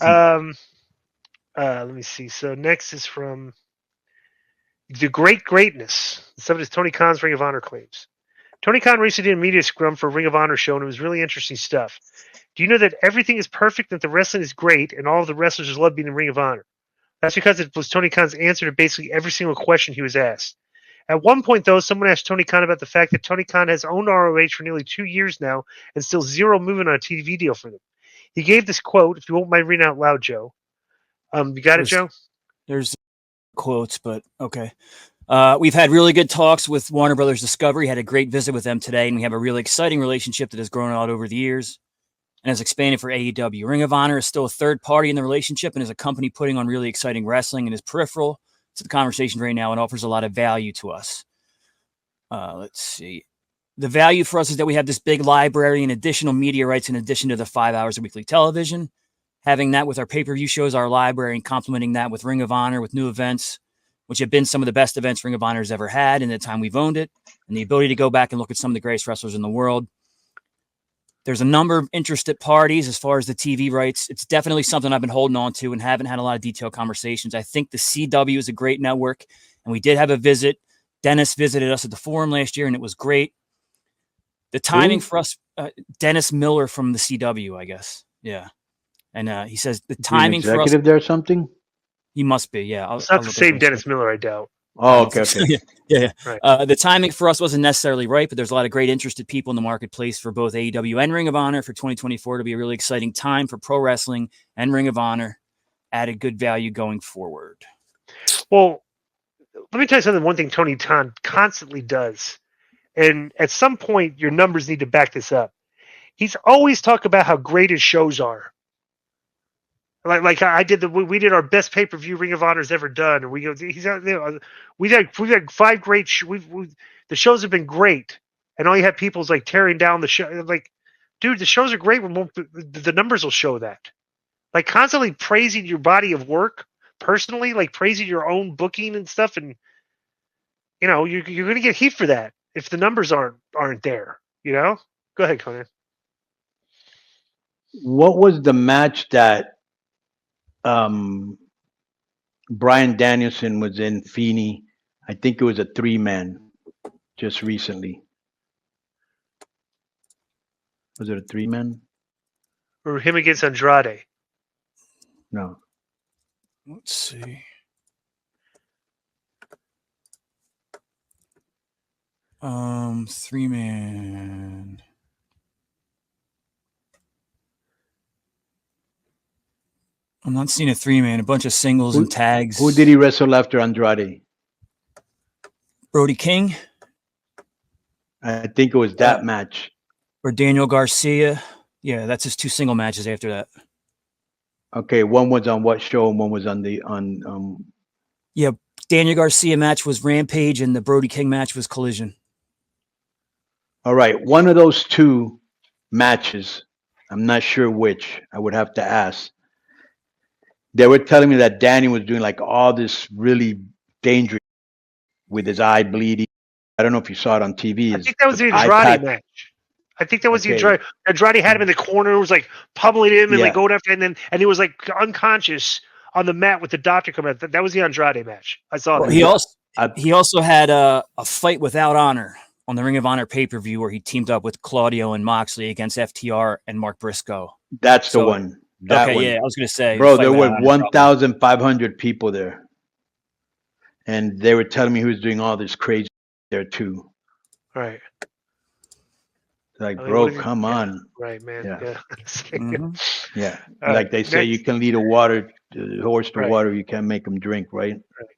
Let me see. So next is from The Great Greatness. The subject is Tony Khan's Ring of Honor claims. Tony Khan recently did a media scrum for a Ring of Honor show, and it was really interesting stuff. Do you know that everything is perfect, that the wrestling is great, and all of the wrestlers just love being in Ring of Honor? That's because it was Tony Khan's answer to basically every single question he was asked. At one point, though, someone asked Tony Khan about the fact that Tony Khan has owned ROH for nearly 2 years now and still zero movement on a TV deal for them. He gave this quote, if you won't mind reading out loud, Joe. You got it, Joe? There's quotes, but okay. We've had really good talks with Warner Brothers Discovery, had a great visit with them today, and we have a really exciting relationship that has grown out over the years and has expanded for AEW. Ring of Honor is still a third party in the relationship and is a company putting on really exciting wrestling and is peripheral to the conversation right now and offers a lot of value to us. Let's see. The value for us is that we have this big library and additional media rights in addition to the 5 hours of weekly television. Having that with our pay-per-view shows, our library, and complementing that with Ring of Honor, with new events, which have been some of the best events Ring of Honor has ever had in the time we've owned it, and the ability to go back and look at some of the greatest wrestlers in the world. There's a number of interested parties as far as the TV rights. It's definitely something I've been holding on to and haven't had a lot of detailed conversations. I think the CW is a great network, and we did have a visit. Dennis visited us at the Forum last year, and it was great. The timing for us, Dennis Miller from the CW, I guess. Yeah. And he says the timing for us. Executive there or something? He must be, yeah. It's not the same Dennis Miller, I doubt. Oh, okay. Yeah. Right. The timing for us wasn't necessarily right, but there's a lot of great interested people in the marketplace for both AEW and Ring of Honor for 2024 to be a really exciting time for pro wrestling and Ring of Honor. Added good value going forward. Well, let me tell you something. One thing Tony Khan constantly does, and at some point your numbers need to back this up. He's always talked about how great his shows are. Like I did we did our best pay-per-view Ring of Honor's ever done, and we go. He's out there. We've had 5 great. The shows have been great, and all you have people's like tearing down the show. Like, dude, the shows are great. The numbers will show that. Like constantly praising your body of work personally, like praising your own booking and stuff, and you know you're going to get heat for that if the numbers aren't there. You know, go ahead, Konnan. What was the match that Bryan Danielson was in Feeney? I think it was a 3-man just recently. Was it a 3-man? Or him against Andrade? No. Let's see. Three-man. I'm not seeing a 3-man. A bunch of singles and tags. Who did he wrestle after Andrade? Brody King. I think it was that match. Or Daniel Garcia. Yeah, that's his 2 single matches after that. Okay, one was on what show and one was on Yeah, Daniel Garcia match was Rampage and the Brody King match was Collision. All right, one of those 2 matches, I'm not sure which, I would have to ask. They were telling me that Danny was doing like all this really dangerous with his eye bleeding. I don't know if you saw it on TV. I think that was the Andrade match. I think that was the Andrade. Andrade had him in the corner, was like pummeling him and like going after him, and he was like unconscious on the mat with the doctor coming out. That was the Andrade match. I saw that. He also had a fight without honor on the Ring of Honor pay-per-view where he teamed up with Claudio and Moxley against FTR and Mark Briscoe. That's the one. That one. Yeah, I was going to say. Bro, there were 1,500 people there. And they were telling me he was doing all this crazy there too. Right. Like, bro, come on. Right, man. Yeah. Mm-hmm. Yeah. Like they say, you can lead a horse to water. You can't make him drink, right? Right.